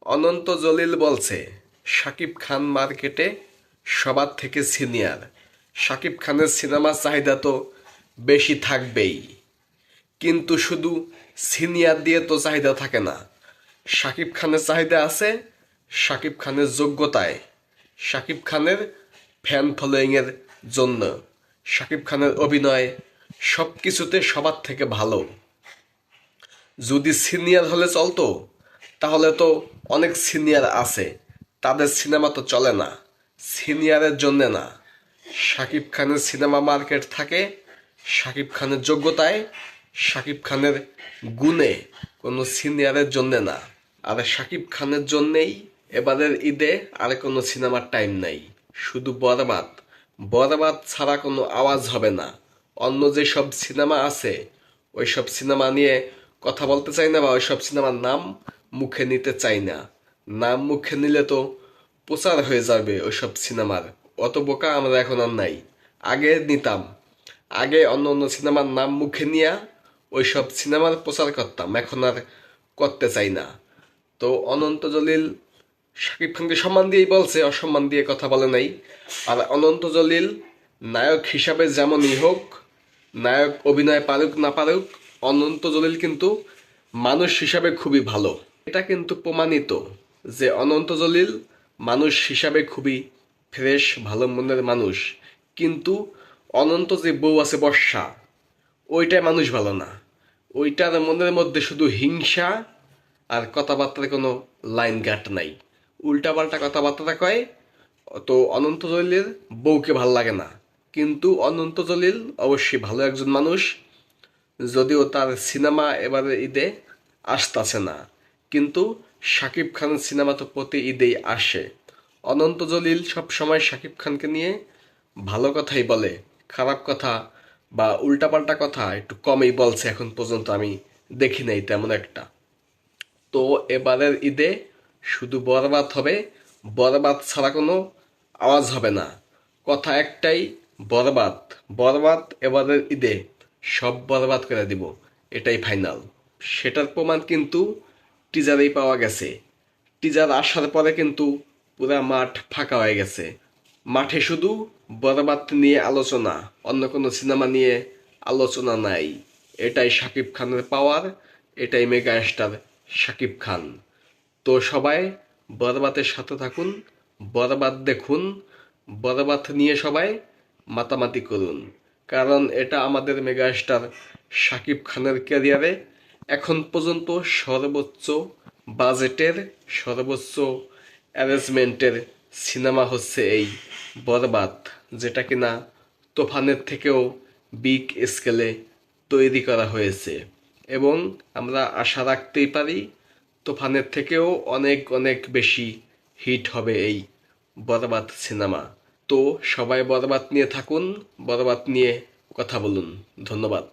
অনন্ত জলিল বলছে শাকিব খান মার্কেটে সবার থেকে সিনিয়র। শাকিব খানের সিনেমার চাহিদা তো বেশি থাকবেই, কিন্তু শুধু সিনিয়র দিয়ে তো চাহিদা থাকে না। শাকিব খানের চাহিদা আছে শাকিব খানের যোগ্যতায়, শাকিব খানের ফ্যান ফলোয়িংয়ের জন্য। শাকিব খানের অভিনয় সব কিছুতে সবার থেকে ভালো। যদি সিনিয়র হলে চলতো, তাহলে তো অনেক সিনিয়র আছে, তাদের সিনেমা তো চলে না। সিনিয়রের জন্যে না, শাকিব খানের সিনেমা মার্কেট থাকে শাকিব খানের যোগ্যতায়, শাকিব খানের গুণে, কোনো সিনিয়রের জন্যে না। আর শাকিব খানের জন্যেই এবারের ঈদে আর কোনো সিনেমার টাইম নাই, শুধু বরবাদ। বরবাদ ছাড়া কোনো আওয়াজ হবে না। অন্য যে সব সিনেমা আছে ওই সব সিনেমা নিয়ে কথা বলতে চাই না, বা ওই সব সিনেমার নাম মুখে নিতে চাই না। নাম মুখে নিলে তো প্রচার হয়ে যাবে ওই সব সিনেমার। অত বোকা আমরা এখন আর নাই। আগে নিতাম, আগে অন্য অন্য সিনেমার নাম মুখে নিয়ে ওই সব সিনেমার প্রচার করতাম, এখন আর করতে চাই না। তো অনন্ত জলিল শাকিব খানকে সম্মান দিয়েই বলছে, অসম্মান দিয়ে কথা বলে নাই। আর অনন্ত জলিল নায়ক হিসাবে যেমনই হোক, নায়ক অভিনয় পারুক না পারুক, অনন্ত জলিল কিন্তু মানুষ হিসাবে খুবই ভালো। এটা কিন্তু প্রমাণিত যে অনন্ত জলিল মানুষ হিসাবে খুবই ফ্রেশ, ভালো মনের মানুষ। কিন্তু অনন্ত যে বউ আছে বর্ষা, ওইটাই মানুষ ভালো না। ওইটার মনের মধ্যে শুধু হিংসা, আর কথাবার্তার কোনো লাইন গাট নাই, উল্টাপাল্টা কথাবার্তা কয়। তো অনন্ত জলিলের বউকে ভাল লাগে না। কিন্তু অনন্ত জলিল অবশ্যই ভালো একজন মানুষ, যদিও তার সিনেমা এবারে ঈদে আসতেছে না, কিন্তু শাকিব খানের সিনেমা তো প্রতি ঈদেই আসে। অনন্ত জলিল সবসময় শাকিব খানকে নিয়ে ভালো কথাই বলে, খারাপ কথা বা উল্টাপাল্টা কথা একটু কমই বলছে এখন পর্যন্ত, আমি দেখি নাই তেমন একটা। তো এবারের ঈদে শুধু বরবাদ হবে, বরবাদ ছাড়া কোনো আওয়াজ হবে না। কথা একটাই, বরবাদ। বরবাদ এবারের ঈদে সব বরবাদ করে দিব, এটাই ফাইনাল। সেটার প্রমাণ কিন্তু টিজারেই পাওয়া গেছে। টিজার আসার পরে কিন্তু পুরা মাঠ ফাঁকা হয়ে গেছে। মাঠে শুধু বরবাদ নিয়ে আলোচনা, অন্য কোনো সিনেমা নিয়ে আলোচনা নাই। এটাই শাকিব খানের পাওয়ার, এটাই মেগা স্টার শাকিব খান। তো সবাই বরবাদের সাথে থাকুন, বরবাদ দেখুন, বরবাদ নিয়ে সবাই মাতামাতি করুন। কারণ এটা আমাদের মেগা স্টার শাকিব খানের ক্যারিয়ারে এখন পর্যন্ত সর্বোচ্চ বাজেটের, সর্বোচ্চ অ্যারেঞ্জমেন্টের সিনেমা হচ্ছে এই বরবাদ, যেটা কিনা তুফানের থেকেও বিগ স্কেলে তৈরি করা হয়েছে। এবং আমরা আশা রাখতেই পারি তুফানের থেকেও অনেক অনেক বেশি হিট হবে এই বরবাদ সিনেমা। তো সবাই বরবাদ নিয়ে থাকুন, বরবাদ নিয়ে কথা বলুন। ধন্যবাদ।